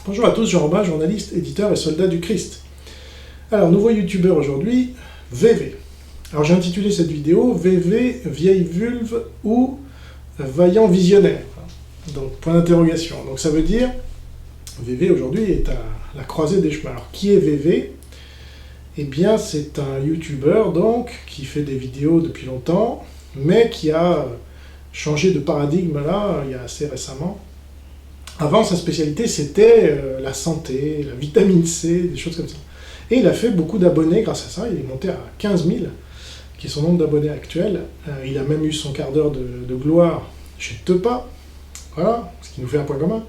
Bonjour à tous, Jean Robin, journaliste, éditeur et soldat du Christ. Alors, nouveau youtubeur aujourd'hui, VV. Alors j'ai intitulé cette vidéo « VV, vieille vulve ou vaillant visionnaire ?» Donc, point d'interrogation. Donc ça veut dire, VV aujourd'hui est à la croisée des chemins. Alors qui est VV? Eh bien c'est un youtubeur donc, qui fait des vidéos depuis longtemps, mais qui a changé de paradigme là, il y a assez récemment. Avant, sa spécialité, c'était la santé, la vitamine C, des choses comme ça. Et il a fait beaucoup d'abonnés grâce à ça, il est monté à 15 000, qui est son nombre d'abonnés actuel. Il a même eu son quart d'heure de gloire chez Tepa, voilà, ce qui nous fait un point commun.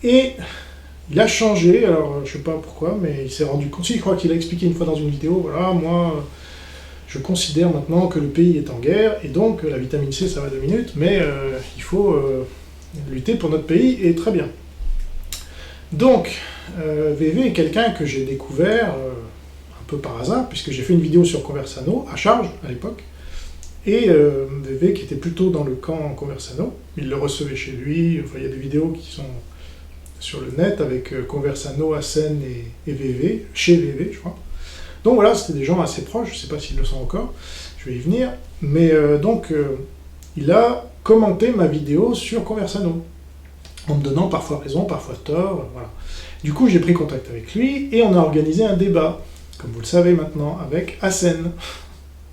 Et il a changé, alors je sais pas pourquoi, mais il s'est rendu compte, je crois qu'il a expliqué une fois dans une vidéo, voilà, moi, je considère maintenant que le pays est en guerre, et donc la vitamine C, ça va 2 minutes, mais il faut lutter pour notre pays, et très bien. Donc, VV est quelqu'un que j'ai découvert un peu par hasard, puisque j'ai fait une vidéo sur Conversano, à charge, à l'époque, et VV qui était plutôt dans le camp Conversano, il le recevait chez lui, enfin, il y a des vidéos qui sont sur le net avec Conversano, Hassen et VV, chez VV, je crois. Donc voilà, c'était des gens assez proches, je ne sais pas s'ils le sont encore, je vais y venir, mais il a commenté ma vidéo sur Conversano, en me donnant parfois raison, parfois tort, voilà. Du coup, j'ai pris contact avec lui, et on a organisé un débat, comme vous le savez maintenant, avec Hassen,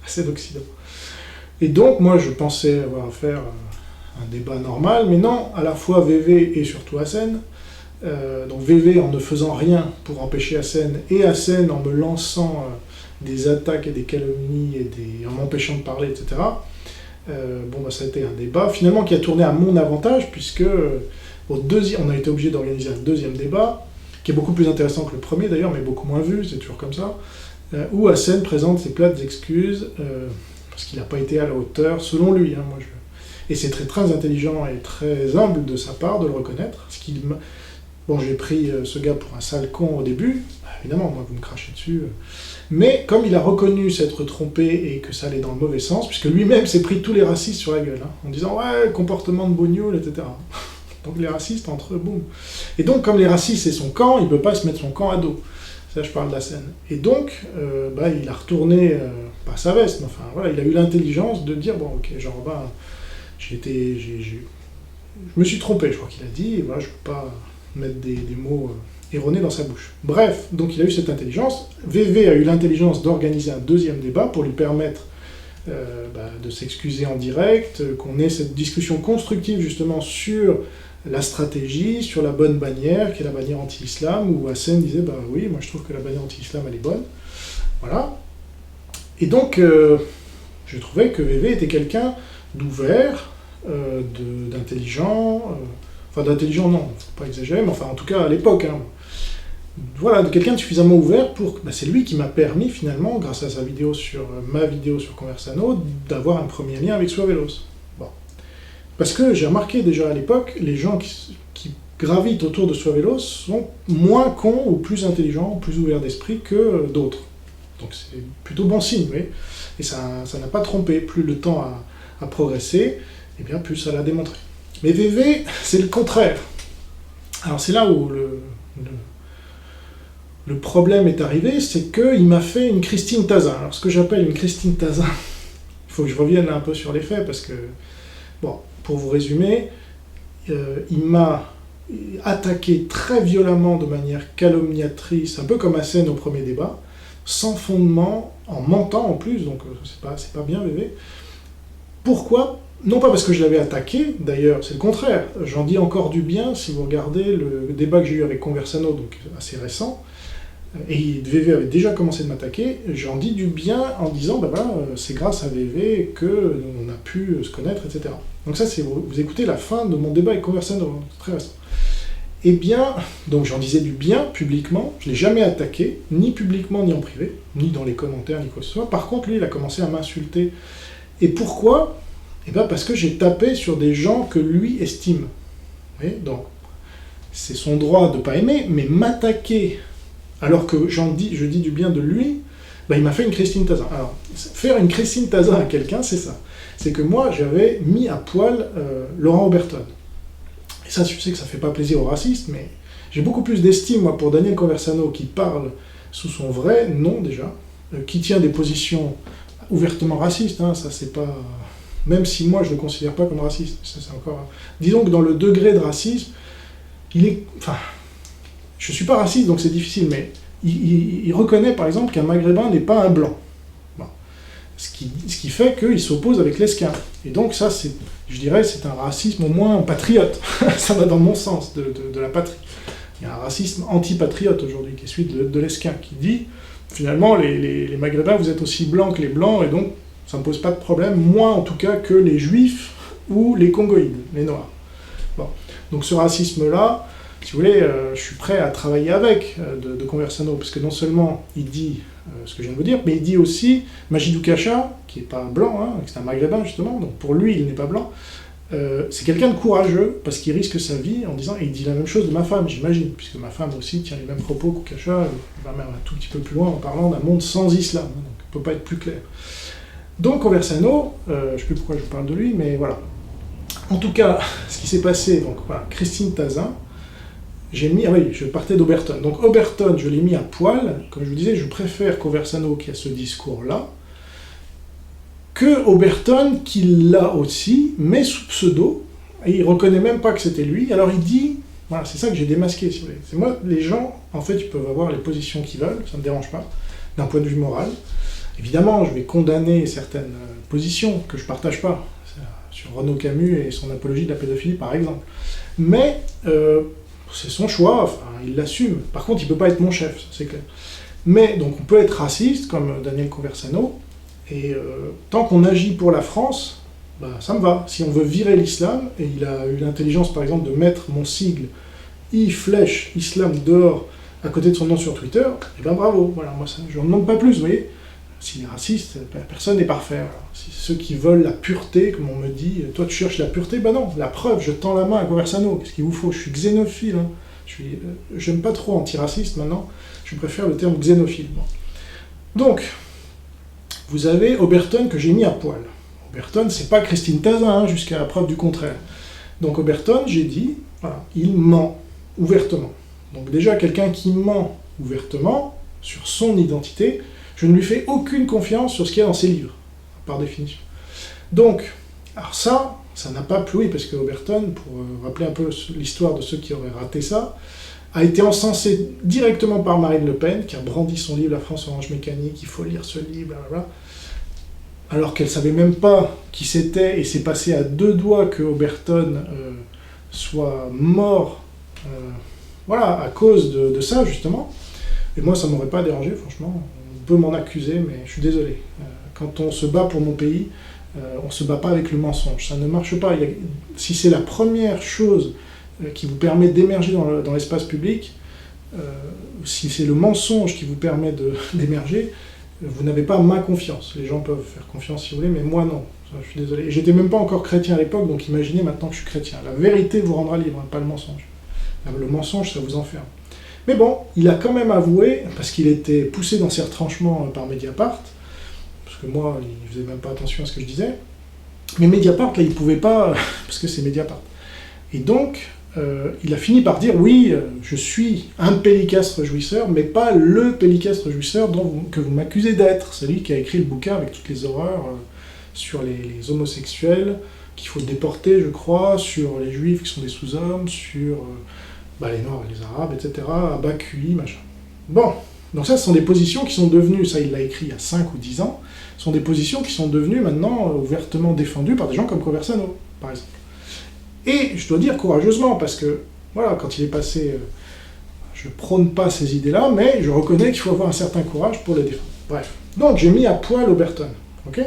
Hassen Occident. Et donc, moi, je pensais avoir à faire un débat normal, mais non, à la fois VV et surtout Hassen. Donc VV en ne faisant rien pour empêcher Hassen, et Hassen en me lançant des attaques et des calomnies, et en m'empêchant de parler, etc. Bon, bah, ça a été un débat, finalement, qui a tourné à mon avantage, puisque on a été obligé d'organiser un deuxième débat, qui est beaucoup plus intéressant que le premier d'ailleurs, mais beaucoup moins vu, c'est toujours comme ça, où Hassen présente ses plates excuses, parce qu'il n'a pas été à la hauteur, selon lui. Hein, et c'est très, très intelligent et très humble de sa part de le reconnaître. Bon, j'ai pris ce gars pour un sale con au début, bah, évidemment, moi vous me crachez dessus, mais comme il a reconnu s'être trompé et que ça allait dans le mauvais sens, puisque lui-même s'est pris tous les racistes sur la gueule, hein, en disant « ouais, comportement de bougnoul, etc. » Donc les racistes entre eux, boum. Et donc, comme les racistes c'est son camp, il ne peut pas se mettre son camp à dos. Ça, je parle de la scène. Et donc, bah, il a retourné, pas sa veste, mais enfin, voilà, il a eu l'intelligence de dire, bon, ok, genre, bah, je me suis trompé, je crois qu'il a dit, et voilà, je ne peux pas mettre des mots erronés dans sa bouche. Bref, donc il a eu cette intelligence. VV a eu l'intelligence d'organiser un deuxième débat pour lui permettre de s'excuser en direct, qu'on ait cette discussion constructive, justement, sur la stratégie, sur la bonne bannière, qui est la bannière anti-islam, où Hassen disait, bah oui, moi je trouve que la bannière anti-islam, elle est bonne. Voilà. Et donc, je trouvais que VV était quelqu'un d'ouvert, d'intelligent, enfin d'intelligent non, faut pas exagérer, mais enfin en tout cas à l'époque, hein, voilà, de quelqu'un de suffisamment ouvert pour... Bah, c'est lui qui m'a permis finalement, grâce à sa vidéo sur ma vidéo sur Conversano, d'avoir un premier lien avec Soavelos. Bon. Parce que j'ai remarqué déjà à l'époque, les gens qui gravitent autour de Soavelos sont moins cons ou plus intelligents, plus ouverts d'esprit que d'autres. Donc c'est plutôt bon signe, oui. Et ça n'a pas trompé. Plus le temps a progressé, et bien plus ça l'a démontré. Mais VV, c'est le contraire. Alors c'est là où le problème est arrivé, c'est qu'il m'a fait une Christine Tazin. Alors ce que j'appelle une Christine Tazin, il faut que je revienne un peu sur les faits, parce que, bon, pour vous résumer, il m'a attaqué très violemment de manière calomniatrice, un peu comme Hassen au premier débat, sans fondement, en mentant en plus, donc c'est pas bien VV. Pourquoi ? Non pas parce que je l'avais attaqué, d'ailleurs, c'est le contraire. J'en dis encore du bien si vous regardez le débat que j'ai eu avec Conversano, donc assez récent, et VV avait déjà commencé de m'attaquer, j'en dis du bien en disant, ben voilà, c'est grâce à VV qu'on a pu se connaître, etc. Donc ça, c'est vous écoutez la fin de mon débat avec Conversano, très récent. Eh bien, donc j'en disais du bien publiquement, je ne l'ai jamais attaqué, ni publiquement ni en privé, ni dans les commentaires, ni quoi que ce soit. Par contre, lui, il a commencé à m'insulter. Et pourquoi ? Eh bien, parce que j'ai tapé sur des gens que lui estime. Vous voyez ? Donc, c'est son droit de ne pas aimer, mais m'attaquer, alors que je dis du bien de lui, ben, il m'a fait une Christine Tazin. Alors, faire une Christine Tazin à quelqu'un, c'est ça. C'est que moi, j'avais mis à poil Laurent Oberton. Et ça, je sais que ça ne fait pas plaisir aux racistes, mais J'ai beaucoup plus d'estime, moi, pour Daniel Conversano, qui parle sous son vrai nom, déjà, qui tient des positions ouvertement racistes, hein, ça c'est pas... Même si moi, je ne le considère pas comme raciste, ça c'est encore... Disons que dans le degré de racisme, il est... Enfin, je suis pas raciste, donc c'est difficile, mais il reconnaît, par exemple, qu'un Maghrébin n'est pas un blanc. Bon. Ce qui fait qu'il s'oppose avec l'esquin. Et donc ça, je dirais, c'est un racisme au moins patriote. Ça va dans mon sens, de la patrie. Il y a un racisme anti-patriote aujourd'hui, qui est celui de l'esquin, qui dit, finalement, les Maghrébins, vous êtes aussi blancs que les blancs, et donc ça ne me pose pas de problème, moins en tout cas que les juifs ou les congoïdes, les noirs. Bon. Donc ce racisme-là, si vous voulez, je suis prêt à travailler avec de Conversano, parce que non seulement il dit ce que je viens de vous dire, mais il dit aussi, Majidou Kacha, qui n'est pas blanc, hein, c'est un Maghrébin justement, donc pour lui il n'est pas blanc, c'est quelqu'un de courageux, parce qu'il risque sa vie en disant, et il dit la même chose de ma femme, j'imagine, puisque ma femme aussi tient les mêmes propos qu'Oukacha, va même un tout petit peu plus loin en parlant d'un monde sans islam, donc il ne peut pas être plus clair. Donc Conversano, je ne sais plus pourquoi je parle de lui, mais voilà. En tout cas, ce qui s'est passé, donc voilà, Christine Tazin, j'ai mis, ah oui, je partais d'Oberton. Donc Oberton, je l'ai mis à poil, comme je vous disais, je préfère Conversano qui a ce discours-là, que Oberton qui l'a aussi, mais sous pseudo, et il reconnaît même pas que c'était lui, alors il dit, voilà, c'est ça que j'ai démasqué, si vous voulez. C'est moi, les gens, en fait, ils peuvent avoir les positions qu'ils veulent, ça ne me dérange pas, d'un point de vue moral. Évidemment, je vais condamner certaines positions que je ne partage pas, sur Renaud Camus et son apologie de la pédophilie, par exemple. Mais c'est son choix, enfin, il l'assume. Par contre, il ne peut pas être mon chef, ça c'est clair. Mais, donc, on peut être raciste, comme Daniel Conversano, et tant qu'on agit pour la France, bah, ça me va. Si on veut virer l'islam, et il a eu l'intelligence, par exemple, de mettre mon sigle I/Islam dehors à côté de son nom sur Twitter, et ben bravo, voilà, moi ça, je n'en demande pas plus, vous voyez. S'il est raciste, personne n'est parfait. Alors, si ceux qui veulent la pureté, comme on me dit, toi tu cherches la pureté, ben non, la preuve, je tends la main à Conversano, qu'est-ce qu'il vous faut? Je suis xénophile, hein. J'aime pas trop antiraciste maintenant, je préfère le terme xénophile. Bon. Donc, vous avez Oberton que j'ai mis à poil. Oberton, c'est pas Christine Tazin, hein, jusqu'à la preuve du contraire. Donc Oberton, j'ai dit, voilà, il ment ouvertement. Donc déjà, quelqu'un qui ment ouvertement sur son identité, je ne lui fais aucune confiance sur ce qu'il y a dans ses livres, par définition. Donc, alors ça n'a pas plu, parce que Oberton, pour rappeler un peu l'histoire de ceux qui auraient raté ça, a été encensé directement par Marine Le Pen, qui a brandi son livre « La France orange mécanique », il faut lire ce livre, blablabla, alors qu'elle ne savait même pas qui c'était, et c'est passé à deux doigts que Oberton soit mort, voilà, à cause de ça, justement. Et moi, ça ne m'aurait pas dérangé, franchement. On peut m'en accuser, mais je suis désolé. Quand on se bat pour mon pays, on ne se bat pas avec le mensonge. Ça ne marche pas. Si c'est la première chose qui vous permet d'émerger dans l'espace public, si c'est le mensonge qui vous permet d'émerger, vous n'avez pas ma confiance. Les gens peuvent faire confiance si vous voulez, mais moi non. Je suis désolé. Et j'étais même pas encore chrétien à l'époque, donc imaginez maintenant que je suis chrétien. La vérité vous rendra libre, hein, pas le mensonge. Le mensonge, ça vous enferme. Mais bon, il a quand même avoué, parce qu'il était poussé dans ses retranchements par Mediapart, parce que moi, il faisait même pas attention à ce que je disais, mais Mediapart, là, il pouvait pas, parce que c'est Mediapart. Et donc, il a fini par dire, oui, je suis un pellicastre jouisseur, mais pas le pellicastre jouisseur que vous m'accusez d'être. C'est lui qui a écrit le bouquin avec toutes les horreurs sur les homosexuels, qu'il faut déporter, je crois, sur les juifs qui sont des sous-hommes, sur les noirs et les arabes, etc., à bas QI, machin. Bon, donc ça, ce sont des positions qui sont devenues, ça il l'a écrit il y a 5 ou 10 ans, ce sont des positions qui sont devenues maintenant ouvertement défendues par des gens comme Conversano, par exemple. Et je dois dire courageusement, parce que, voilà, quand il est passé, je prône pas ces idées-là, mais je reconnais qu'il faut avoir un certain courage pour les défendre. Bref. Donc, j'ai mis à poil Oberton, ok?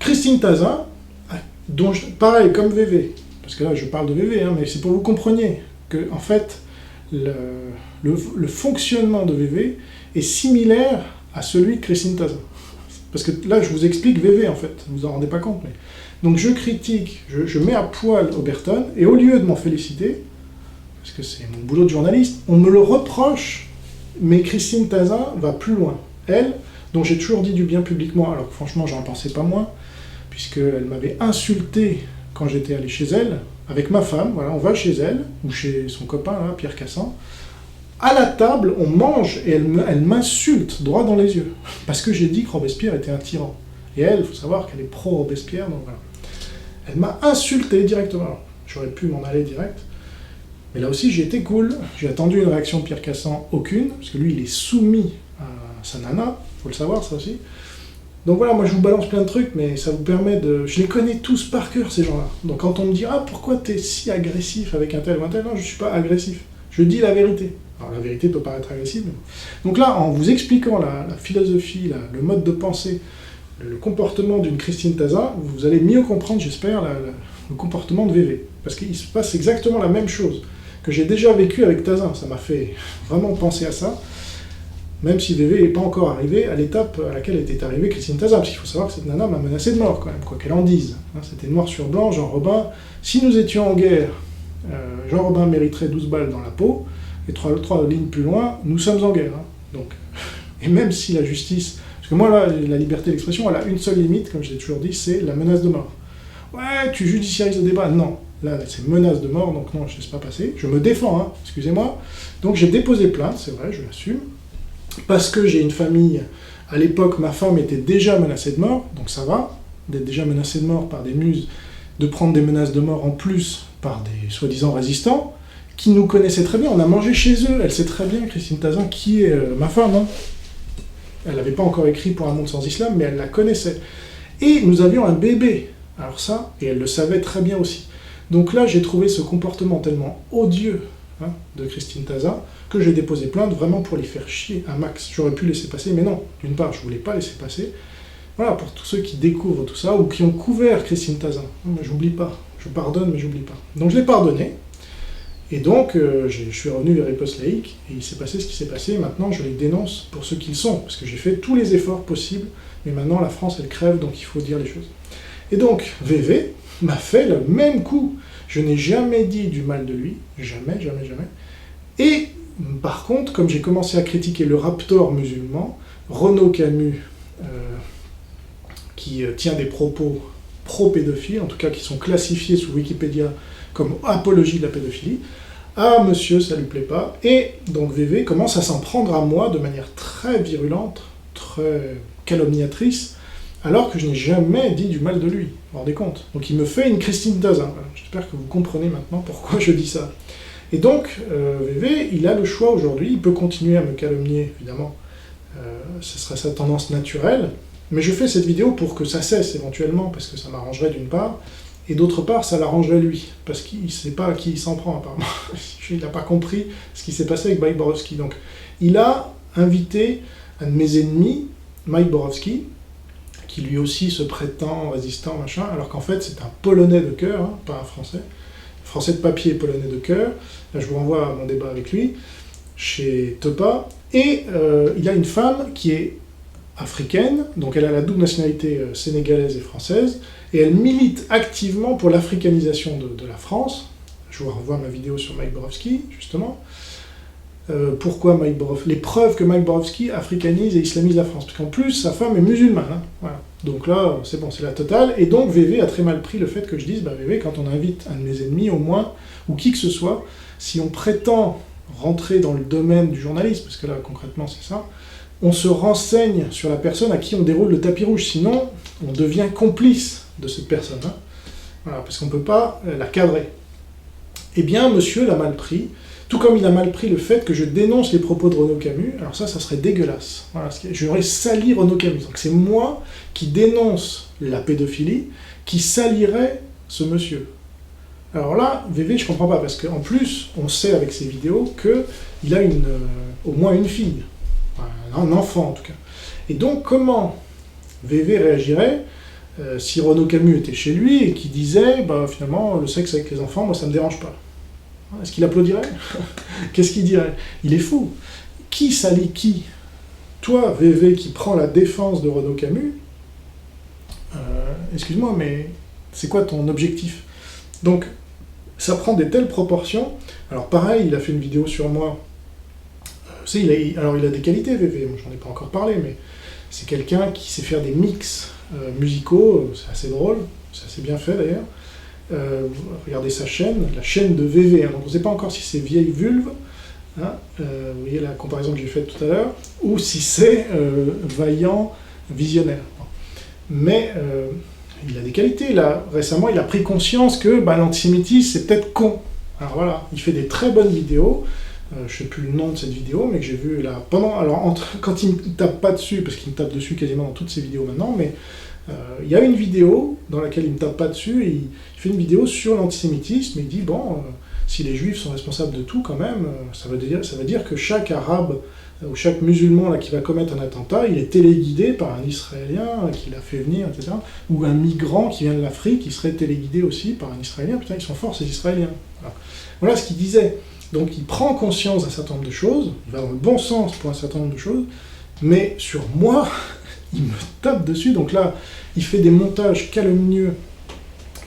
Christine Tazin, dont pareil, comme VV, parce que là, je parle de VV, hein, mais c'est pour que vous compreniez que, en fait, le fonctionnement de VV est similaire à celui de Christine Tazin. Parce que là, je vous explique VV, en fait, vous vous en rendez pas compte, mais... Donc je critique, je mets à poil Oberton, et au lieu de m'en féliciter, parce que c'est mon boulot de journaliste, on me le reproche, mais Christine Tazin va plus loin. Elle, dont j'ai toujours dit du bien publiquement, alors que franchement, j'en pensais pas moins, puisqu'elle m'avait insulté quand j'étais allé chez elle, avec ma femme, voilà, on va chez elle, ou chez son copain, là, Pierre Cassan. À la table, on mange, et elle m'insulte droit dans les yeux, parce que j'ai dit que Robespierre était un tyran. Et elle, il faut savoir qu'elle est pro-Robespierre, donc voilà. Elle m'a insulté directement. Alors, j'aurais pu m'en aller direct, mais là aussi j'ai été cool. J'ai attendu une réaction de Pierre Cassan, aucune, parce que lui il est soumis à sa nana, faut le savoir ça aussi. Donc voilà, moi je vous balance plein de trucs, mais ça vous permet de... Je les connais tous par cœur ces gens-là. Donc quand on me dit « Ah, pourquoi t'es si agressif avec un tel ou un tel ?» Non, je suis pas agressif. Je dis la vérité. Alors la vérité peut paraître agressive. Mais... Donc là, en vous expliquant la philosophie, le mode de pensée, le comportement d'une Christine Tasin, vous allez mieux comprendre, j'espère, le comportement de VV. Parce qu'il se passe exactement la même chose que j'ai déjà vécu avec Tasin. Ça m'a fait vraiment penser à ça, même si VV n'est pas encore arrivé à l'étape à laquelle était arrivée Christine Tasin. Parce qu'il faut savoir que cette nana m'a menacé de mort, quand même, quoi qu'elle en dise. C'était noir sur blanc, Jean Robin. Si nous étions en guerre, Jean Robin mériterait 12 balles dans la peau, et trois lignes plus loin, nous sommes en guerre. Donc, et même si la justice... Parce que moi, là, la liberté d'expression, elle a une seule limite, comme je l'ai toujours dit, c'est la menace de mort. Ouais, tu judiciarises le débat. Non, là, c'est menace de mort, donc non, je ne laisse pas passer. Je me défends, excusez-moi. Donc j'ai déposé plainte, c'est vrai, je l'assume, parce que j'ai une famille... À l'époque, ma femme était déjà menacée de mort, donc ça va, d'être déjà menacée de mort par des muses, de prendre des menaces de mort en plus par des soi-disant résistants, qui nous connaissaient très bien, on a mangé chez eux, elle sait très bien, Christine Tasin, qui est ma femme, Elle n'avait pas encore écrit pour un monde sans islam, mais elle la connaissait. Et nous avions un bébé, alors ça, et elle le savait très bien aussi. Donc là, j'ai trouvé ce comportement tellement odieux de Christine Tasin, que j'ai déposé plainte vraiment pour les faire chier un max. J'aurais pu laisser passer, mais non, d'une part, je ne voulais pas laisser passer. Voilà, pour tous ceux qui découvrent tout ça, ou qui ont couvert Christine Tasin. J'oublie pas, je pardonne, mais j'oublie pas. Donc je l'ai pardonné, et donc je suis revenu vers Riposte Laïque, et il s'est passé ce qui s'est passé, et maintenant je les dénonce pour ce qu'ils sont, parce que j'ai fait tous les efforts possibles, mais maintenant la France elle crève, donc il faut dire les choses. Et donc VV m'a fait le même coup. Je n'ai jamais dit du mal de lui, jamais, jamais, jamais. Et par contre, comme j'ai commencé à critiquer le Raptor musulman, Renaud Camus, qui tient des propos pro-pédophiles, en tout cas qui sont classifiés sous Wikipédia comme apologie de la pédophilie, ah monsieur, ça lui plaît pas, et donc VV commence à s'en prendre à moi de manière très virulente, très calomniatrice, alors que je n'ai jamais dit du mal de lui, vous vous rendez compte? Donc il me fait une Christine Tasin, voilà. J'espère que vous comprenez maintenant pourquoi je dis ça. Et donc, VV, il a le choix aujourd'hui, il peut continuer à me calomnier, évidemment, ce serait sa tendance naturelle, mais je fais cette vidéo pour que ça cesse éventuellement, parce que ça m'arrangerait d'une part, et d'autre part, ça l'arrangerait lui, parce qu'il ne sait pas à qui il s'en prend, apparemment. Il n'a pas compris ce qui s'est passé avec Mike Borowski. Donc, il a invité un de mes ennemis, Mike Borowski, qui lui aussi se prétend résistant, machin, alors qu'en fait, c'est un Polonais de cœur, pas un Français. Français de papier, Polonais de cœur. Là, je vous renvoie à mon débat avec lui, chez Topa. Et il a une femme qui est africaine, donc elle a la double nationalité sénégalaise et française, et elle milite activement pour l'africanisation de la France. Je vous renvoie à ma vidéo sur Mike Borowski, justement. Pourquoi Mike Borowski? Les preuves que Mike Borowski africanise et islamise la France. Parce qu'en plus, sa femme est musulmane. Voilà. Donc là, c'est bon, c'est la totale. Et donc, VV a très mal pris le fait que je dise, bah VV, quand on invite un de mes ennemis, au moins, ou qui que ce soit, si on prétend rentrer dans le domaine du journalisme, parce que là, concrètement, c'est ça, on se renseigne sur la personne à qui on déroule le tapis rouge. Sinon, on devient complice de cette personne. Voilà, parce qu'on ne peut pas la cadrer. Eh bien, monsieur l'a mal pris. Tout comme il a mal pris le fait que je dénonce les propos de Renaud Camus, alors ça serait dégueulasse. Voilà, j'aurais sali Renaud Camus. Donc c'est moi qui dénonce la pédophilie, qui salirait ce monsieur. Alors là, VV, je comprends pas, parce qu'en plus, on sait avec ses vidéos qu'il a au moins une fille, un enfant en tout cas. Et donc comment VV réagirait si Renaud Camus était chez lui et qui disait, bah finalement, le sexe avec les enfants, moi ça me dérange pas. Est-ce qu'il applaudirait? Qu'est-ce qu'il dirait? Il est fou. Qui salit qui? Toi, VV, qui prends la défense de Renaud Camus, excuse-moi, mais c'est quoi ton objectif? Donc, ça prend des telles proportions. Alors pareil, il a fait une vidéo sur moi. Alors il a des qualités, VV, j'en ai pas encore parlé, mais c'est quelqu'un qui sait faire des mix musicaux, c'est assez drôle, c'est assez bien fait d'ailleurs. regardez sa chaîne, la chaîne de VV, hein. Donc on ne sait pas encore si c'est vieille vulve, hein, vous voyez la comparaison que j'ai faite tout à l'heure, ou si c'est vaillant visionnaire. Mais il a des qualités, là. Récemment, il a pris conscience que l'antisémitisme, c'est peut-être con. Alors voilà, il fait des très bonnes vidéos. Je ne sais plus le nom de cette vidéo, mais que j'ai vu là pendant. Alors, quand il ne tape pas dessus, parce qu'il me tape dessus quasiment dans toutes ses vidéos maintenant, mais il y a une vidéo dans laquelle il ne me tape pas dessus, et il fait une vidéo sur l'antisémitisme, et il dit bon, si les juifs sont responsables de tout, quand même, ça veut dire que chaque arabe ou chaque musulman là, qui va commettre un attentat, il est téléguidé par un Israélien qui l'a fait venir, etc. Ou un migrant qui vient de l'Afrique, qui serait téléguidé aussi par un Israélien. Putain, ils sont forts, ces Israéliens. Voilà ce qu'il disait. Donc il prend conscience d'un certain nombre de choses, il va dans le bon sens pour un certain nombre de choses, mais sur moi, il me tape dessus. Donc là, il fait des montages calomnieux,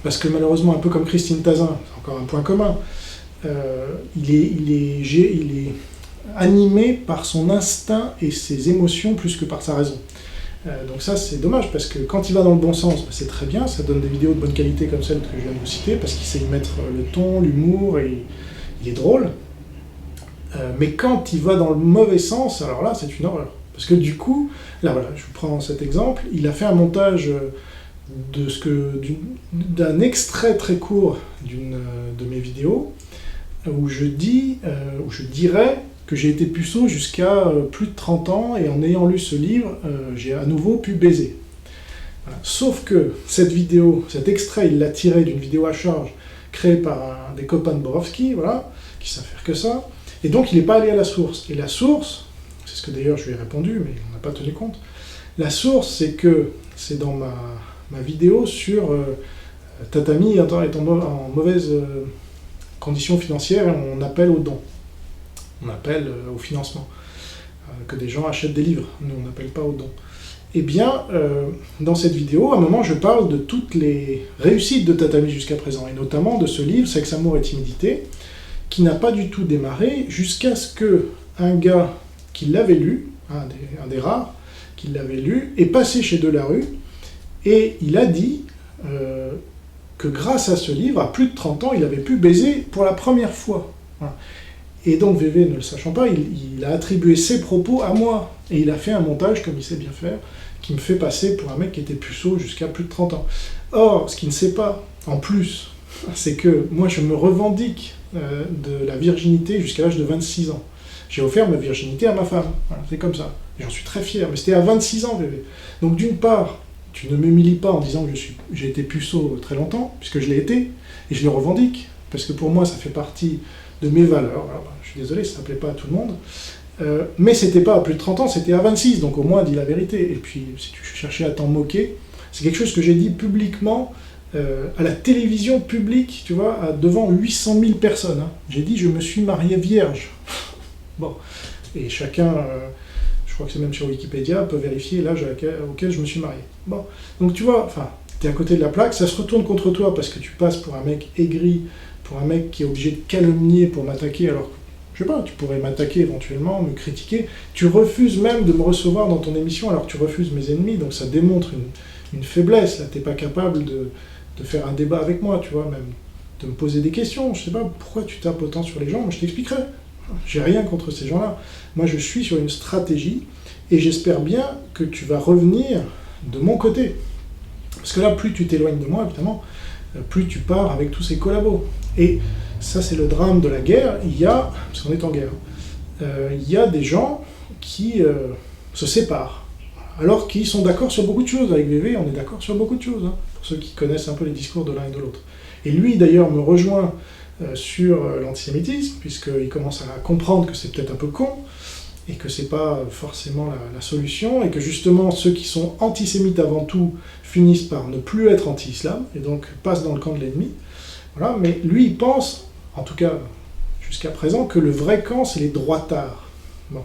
parce que malheureusement, un peu comme Christine Tazin, c'est encore un point commun, il est animé par son instinct et ses émotions plus que par sa raison. Donc ça, c'est dommage, parce que quand il va dans le bon sens, c'est très bien, ça donne des vidéos de bonne qualité comme celle que je viens de vous citer, parce qu'il sait y mettre le ton, l'humour, et il est drôle. Mais quand il va dans le mauvais sens, alors là, c'est une horreur. Parce que du coup, là voilà, je vous prends cet exemple, il a fait un montage d'un extrait très court de mes vidéos, où je dirais que j'ai été puceau jusqu'à plus de 30 ans, et en ayant lu ce livre, j'ai à nouveau pu baiser. Voilà. Sauf que cette vidéo, cet extrait, il l'a tiré d'une vidéo à charge créée par des copains de Borowski, voilà, qui savent faire que ça, et donc il n'est pas allé à la source. Et la source, c'est ce que d'ailleurs je lui ai répondu, mais on n'a pas tenu compte, la source, c'est dans ma vidéo sur Tatami est en mauvaise condition financière, et on appelle aux dons. On appelle au financement, que des gens achètent des livres, nous on n'appelle pas aux dons. Eh bien, dans cette vidéo, à un moment, je parle de toutes les réussites de Tatami jusqu'à présent, et notamment de ce livre, Sexe, Amour et Timidité, qui n'a pas du tout démarré jusqu'à ce qu'un gars qui l'avait lu, un des rares, qui l'avait lu, est passé chez Delarue, et il a dit que grâce à ce livre, à plus de 30 ans, il avait pu baiser pour la première fois. Voilà. Et donc VV, ne le sachant pas, il a attribué ses propos à moi. Et il a fait un montage, comme il sait bien faire, qui me fait passer pour un mec qui était puceau jusqu'à plus de 30 ans. Or, ce qu'il ne sait pas, en plus, c'est que moi je me revendique de la virginité jusqu'à l'âge de 26 ans. J'ai offert ma virginité à ma femme. Voilà, c'est comme ça. Et j'en suis très fier. Mais c'était à 26 ans, VV. Donc d'une part, tu ne m'humilies pas en disant que j'ai été puceau très longtemps, puisque je l'ai été, et je le revendique, parce que pour moi ça fait partie de mes valeurs. Alors, je suis désolé, ça ne plaît pas à tout le monde, mais c'était pas à plus de 30 ans, c'était à 26, donc au moins dis la vérité. Et puis, si tu cherchais à t'en moquer, c'est quelque chose que j'ai dit publiquement, à la télévision publique, tu vois, devant 800 000 personnes. Hein. J'ai dit, je me suis marié vierge. Bon, et chacun, je crois que c'est même sur Wikipédia, peut vérifier l'âge auquel je me suis marié. Bon, donc tu vois, enfin, t'es à côté de la plaque, ça se retourne contre toi parce que tu passes pour un mec aigri, pour un mec qui est obligé de calomnier pour m'attaquer, alors que, je sais pas, tu pourrais m'attaquer éventuellement, me critiquer. Tu refuses même de me recevoir dans ton émission, alors que tu refuses mes ennemis, donc ça démontre une faiblesse, là, t'es pas capable de faire un débat avec moi, tu vois, même de me poser des questions. Je sais pas pourquoi tu tapes autant sur les gens, moi je t'expliquerai. J'ai rien contre ces gens-là. Moi je suis sur une stratégie, et j'espère bien que tu vas revenir de mon côté. Parce que là, plus tu t'éloignes de moi, évidemment, plus tu pars avec tous ces collabos. Et ça, c'est le drame de la guerre. Parce qu'on est en guerre, il y a des gens qui se séparent, alors qu'ils sont d'accord sur beaucoup de choses. Avec VV, on est d'accord sur beaucoup de choses, hein, pour ceux qui connaissent un peu les discours de l'un et de l'autre. Et lui, d'ailleurs, me rejoint sur l'antisémitisme, puisqu'il commence à comprendre que c'est peut-être un peu con, et que c'est pas forcément la solution, et que justement, ceux qui sont antisémites avant tout finissent par ne plus être anti-islam, et donc passent dans le camp de l'ennemi. Voilà, mais lui, il pense, en tout cas jusqu'à présent, que le vrai camp, c'est les droitards. Bon.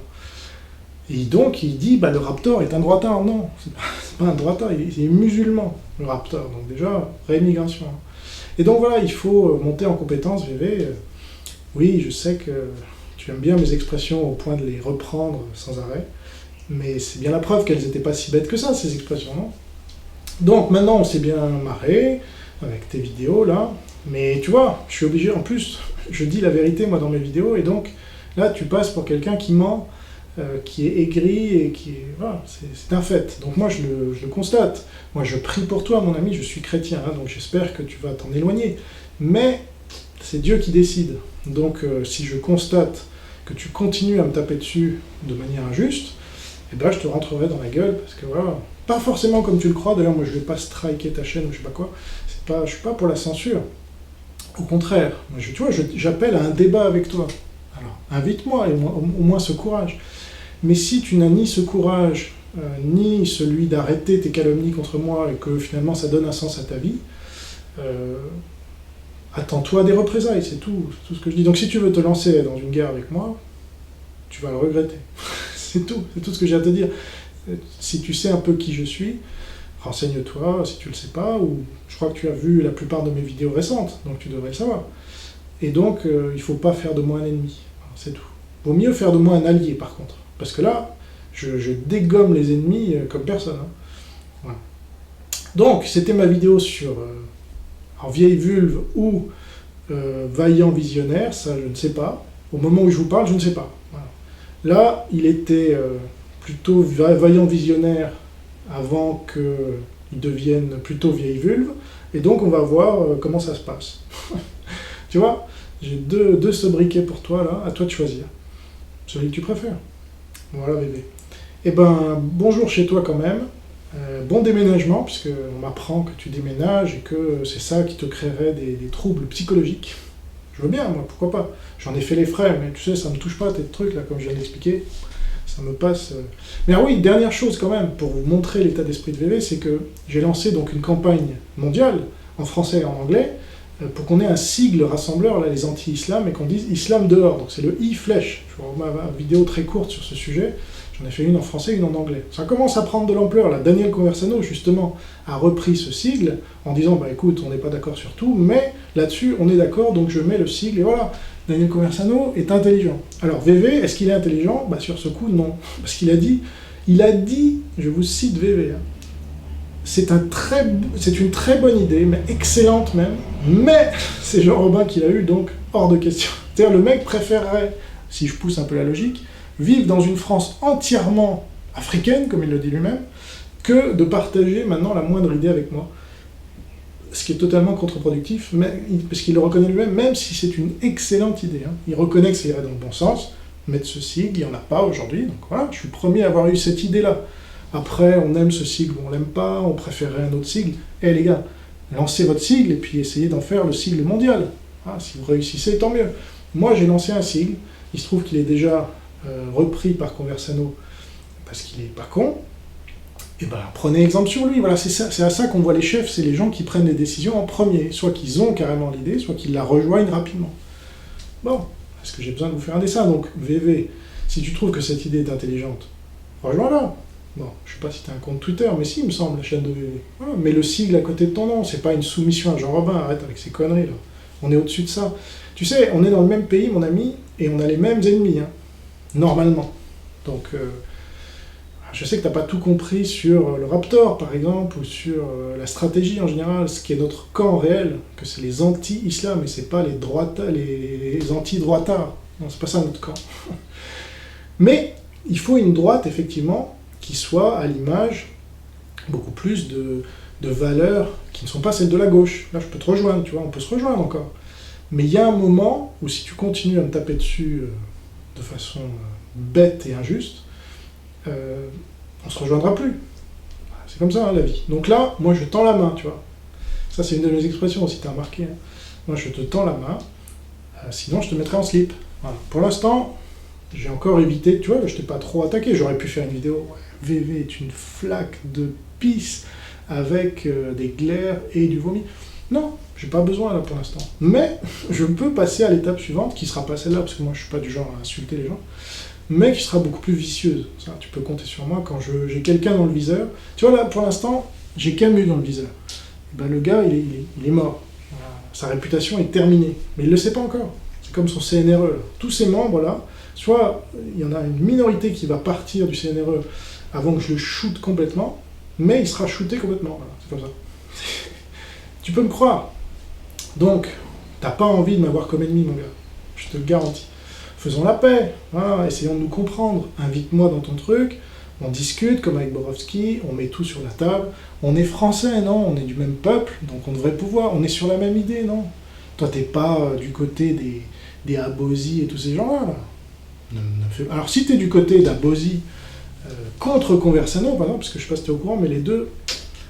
Et donc, il dit, le Raptor est un droitard. Non, c'est pas un droitard, il est musulman, le Raptor. Donc déjà, réémigration. Et donc voilà, il faut monter en compétence, VV. Oui, je sais que tu aimes bien mes expressions au point de les reprendre sans arrêt, mais c'est bien la preuve qu'elles n'étaient pas si bêtes que ça, ces expressions, non ? Donc maintenant, on s'est bien marré. avec tes vidéos, là. Mais tu vois, je suis obligé, en plus, je dis la vérité, moi, dans mes vidéos, et donc, là, tu passes pour quelqu'un qui ment, qui est aigri, et qui est... Voilà, c'est un fait. Donc moi, je le constate. Moi, je prie pour toi, mon ami, je suis chrétien, hein, donc j'espère que tu vas t'en éloigner. Mais c'est Dieu qui décide. Donc, si je constate que tu continues à me taper dessus de manière injuste, eh ben, je te rentrerai dans la gueule, parce que voilà, pas forcément comme tu le crois, d'ailleurs, moi, je vais pas striker ta chaîne, ou je sais pas quoi, je suis pas pour la censure. Au contraire, moi, tu vois, j'appelle à un débat avec toi. Alors, invite-moi, et au moins ce courage. Mais si tu n'as ni ce courage, ni celui d'arrêter tes calomnies contre moi, et que finalement ça donne un sens à ta vie, attends-toi à des représailles, c'est tout ce que je dis. Donc si tu veux te lancer dans une guerre avec moi, tu vas le regretter. C'est tout ce que j'ai à te dire. Si tu sais un peu qui je suis, renseigne-toi si tu le sais pas, ou je crois que tu as vu la plupart de mes vidéos récentes, donc tu devrais le savoir. Et donc, il faut pas faire de moi un ennemi, c'est tout. Vaut mieux faire de moi un allié, par contre. Parce que là, je dégomme les ennemis comme personne. Hein. Voilà. Donc, c'était ma vidéo sur vieille vulve ou vaillant visionnaire, ça je ne sais pas. Au moment où je vous parle, je ne sais pas. Voilà. Là, il était plutôt vaillant visionnaire avant qu'il devienne plutôt vieille vulve, et donc on va voir comment ça se passe. Tu vois, j'ai deux sobriquets pour toi, là, à toi de choisir. Celui que tu préfères. Voilà, bébé. Eh ben, bonjour chez toi quand même. Bon déménagement, puisque on m'apprend que tu déménages et que c'est ça qui te créerait des troubles psychologiques. Je veux bien, moi, pourquoi pas. J'en ai fait les frais, mais tu sais, ça me touche pas, tes trucs, là, comme je viens d'expliquer. Ça me passe... Mais oui, dernière chose quand même, pour vous montrer l'état d'esprit de VV, c'est que j'ai lancé donc une campagne mondiale, en français et en anglais, pour qu'on ait un sigle rassembleur, là, les anti-islam, et qu'on dise islam dehors. Donc c'est le i-flèche. Je vous remets une vidéo très courte sur ce sujet. J'en ai fait une en français, une en anglais. Ça commence à prendre de l'ampleur. Là, Daniel Conversano, justement, a repris ce sigle en disant, bah écoute, on n'est pas d'accord sur tout, mais là-dessus, on est d'accord, donc je mets le sigle, et voilà. Daniel Conversano est intelligent. Alors, VV, est-ce qu'il est intelligent? Bah sur ce coup, non. Parce qu'il a dit, je vous cite VV, hein, c'est une très bonne idée, mais excellente même, mais c'est Jean Robin qui l'a eu, donc hors de question. C'est-à-dire, le mec préférerait, si je pousse un peu la logique, vivre dans une France entièrement africaine, comme il le dit lui-même, que de partager maintenant la moindre idée avec moi. Ce qui est totalement contre-productif, parce qu'il le reconnaît lui-même, même si c'est une excellente idée. Hein. Il reconnaît que ça irait dans le bon sens, mettre ce sigle, il n'y en a pas aujourd'hui, donc voilà, je suis le premier à avoir eu cette idée-là. Après, on aime ce sigle ou on l'aime pas, on préférerait un autre sigle. Eh les gars, lancez votre sigle et puis essayez d'en faire le sigle mondial. Ah, si vous réussissez, tant mieux. Moi, j'ai lancé un sigle, il se trouve qu'il est déjà repris par Conversano parce qu'il est pas con. Et ben, prenez exemple sur lui. Voilà, c'est à ça qu'on voit les chefs, c'est les gens qui prennent les décisions en premier. Soit qu'ils ont carrément l'idée, soit qu'ils la rejoignent rapidement. Bon, est-ce que j'ai besoin de vous faire un dessin? Donc, VV, si tu trouves que cette idée est intelligente, rejoins-la. Bon, je sais pas si tu as un compte Twitter, mais si, il me semble, la chaîne de VV. Voilà, mets le sigle à côté de ton nom, c'est pas une soumission à Jean Robin, arrête avec ces conneries, là. On est au-dessus de ça. Tu sais, on est dans le même pays, mon ami, et on a les mêmes ennemis, hein, normalement. Donc, je sais que tu n'as pas tout compris sur le Raptor, par exemple, ou sur la stratégie en général, ce qui est notre camp réel, que c'est les anti-islam, et c'est pas les anti-droitards. Non, c'est pas ça notre camp. Mais il faut une droite, effectivement, qui soit à l'image beaucoup plus de valeurs qui ne sont pas celles de la gauche. Là, je peux te rejoindre, tu vois, on peut se rejoindre encore. Mais il y a un moment où si tu continues à me taper dessus de façon bête et injuste, on se rejoindra plus. C'est comme ça, hein, la vie. Donc là, moi, je tends la main, tu vois. Ça, c'est une de mes expressions, si tu as remarqué. Hein. Moi, je te tends la main, sinon je te mettrai en slip. Voilà. Pour l'instant, j'ai encore évité, tu vois, je t'ai pas trop attaqué. J'aurais pu faire une vidéo, VV est une flaque de pisse avec des glaires et du vomi. Non, j'ai pas besoin là pour l'instant. Mais je peux passer à l'étape suivante, qui sera pas celle-là, parce que moi, je suis pas du genre à insulter les gens, mais qui sera beaucoup plus vicieuse. Ça, tu peux compter sur moi quand j'ai quelqu'un dans le viseur. Tu vois, là, pour l'instant, j'ai Camus dans le viseur. Et ben, le gars, il est mort. Sa réputation est terminée. Mais il ne le sait pas encore. C'est comme son CNRE. Là. Tous ces membres-là, soit il y en a une minorité qui va partir du CNRE avant que je le shoote complètement, mais il sera shooté complètement. Voilà, c'est comme ça. Tu peux me croire. Donc, t'as pas envie de m'avoir comme ennemi, mon gars. Je te le garantis. Faisons la paix, voilà, essayons de nous comprendre. Invite-moi dans ton truc, on discute comme avec Borowski, on met tout sur la table. On est français, non? On est du même peuple, donc on devrait pouvoir. On est sur la même idée, non? Toi, t'es pas du côté des Abosi et tous ces gens-là. Là. Alors, si t'es du côté d'Abosi contre Conversano, par exemple, parce que je sais pas si t'es au courant, mais les deux,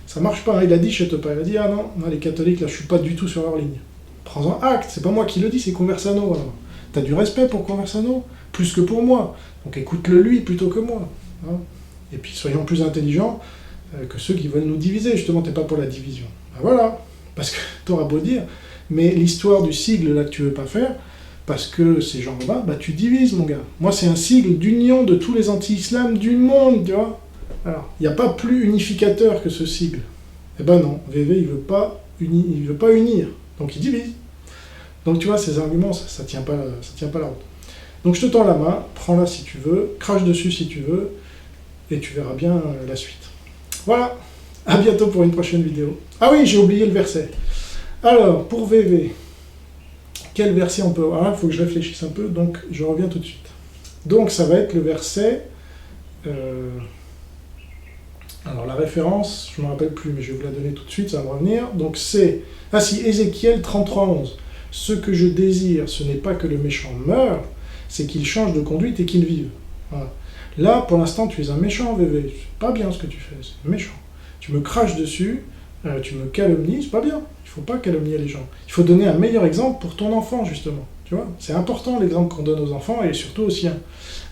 ça marche pas. Il a dit, je te pas, il a dit, ah non, les catholiques, là, je suis pas du tout sur leur ligne. Prends-en acte, c'est pas moi qui le dis, c'est Conversano. Alors. T'as du respect pour Conversano, plus que pour moi. Donc écoute-le lui plutôt que moi. Hein. Et puis soyons plus intelligents que ceux qui veulent nous diviser. Justement, t'es pas pour la division. Ben voilà, parce que t'auras beau dire, mais l'histoire du sigle là que tu veux pas faire, parce que ces gens-là, bah tu divises, mon gars. Moi, c'est un sigle d'union de tous les anti-islam du monde, tu vois. Alors, il n'y a pas plus unificateur que ce sigle. Eh ben non, VV, il veut pas unir, donc il divise. Donc tu vois, ces arguments, ça tient pas la route. Donc je te tends la main, prends-la si tu veux, crache dessus si tu veux, et tu verras bien la suite. Voilà, à bientôt pour une prochaine vidéo. Ah oui, j'ai oublié le verset. Alors, pour VV, quel verset on peut avoir? Il faut que je réfléchisse un peu, donc je reviens tout de suite. Donc ça va être le verset... Alors la référence, je ne me rappelle plus, mais je vais vous la donner tout de suite, ça va me revenir. Donc c'est... Ah si, Ézéchiel 33:11. Ce que je désire, ce n'est pas que le méchant meure, c'est qu'il change de conduite et qu'il vive. Voilà. Là, pour l'instant, tu es un méchant, VV. C'est pas bien ce que tu fais, c'est méchant. Tu me craches dessus, tu me calomnies, c'est pas bien. Il faut pas calomnier les gens. Il faut donner un meilleur exemple pour ton enfant, justement. Tu vois, c'est important l'exemple qu'on donne aux enfants et surtout aux siens.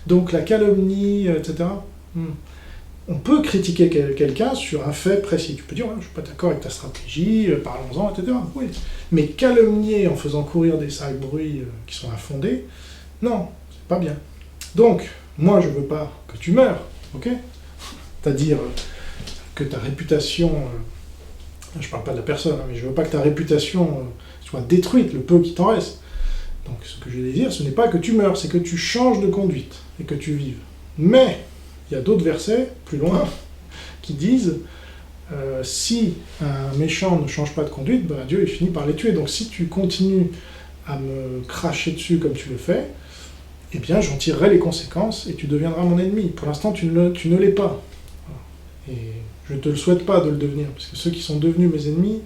Donc la calomnie, etc. On peut critiquer quelqu'un sur un fait précis. Tu peux dire, ouais, je ne suis pas d'accord avec ta stratégie, parlons-en, etc. Oui. Mais calomnier en faisant courir des sales bruits qui sont infondés, non, c'est pas bien. Donc, moi, je veux pas que tu meurs, ok? C'est-à-dire que ta réputation, je parle pas de la personne, hein, mais je veux pas que ta réputation soit détruite, le peu qui t'en reste. Donc, ce que je désire, ce n'est pas que tu meurs, c'est que tu changes de conduite et que tu vives. Mais... il y a d'autres versets, plus loin, qui disent si un méchant ne change pas de conduite, ben Dieu il finit par les tuer. Donc si tu continues à me cracher dessus comme tu le fais, eh bien j'en tirerai les conséquences et tu deviendras mon ennemi. Pour l'instant, tu ne l'es pas. Et je ne te le souhaite pas de le devenir, parce que ceux qui sont devenus mes ennemis,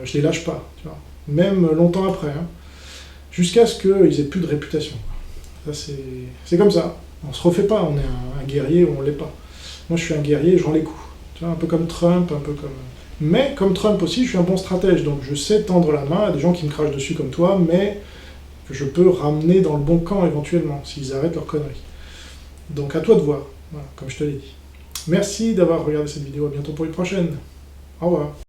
je les lâche pas, tu vois. Même longtemps après, hein, jusqu'à ce qu'ils aient plus de réputation. Ça, c'est comme ça. On se refait pas, on est un guerrier ou on l'est pas. Moi, je suis un guerrier, je rends les coups. Tu vois, un peu comme Trump, un peu comme... Mais, comme Trump aussi, je suis un bon stratège, donc je sais tendre la main à des gens qui me crachent dessus comme toi, mais que je peux ramener dans le bon camp éventuellement, s'ils arrêtent leurs conneries. Donc à toi de voir, voilà, comme je te l'ai dit. Merci d'avoir regardé cette vidéo, à bientôt pour une prochaine. Au revoir.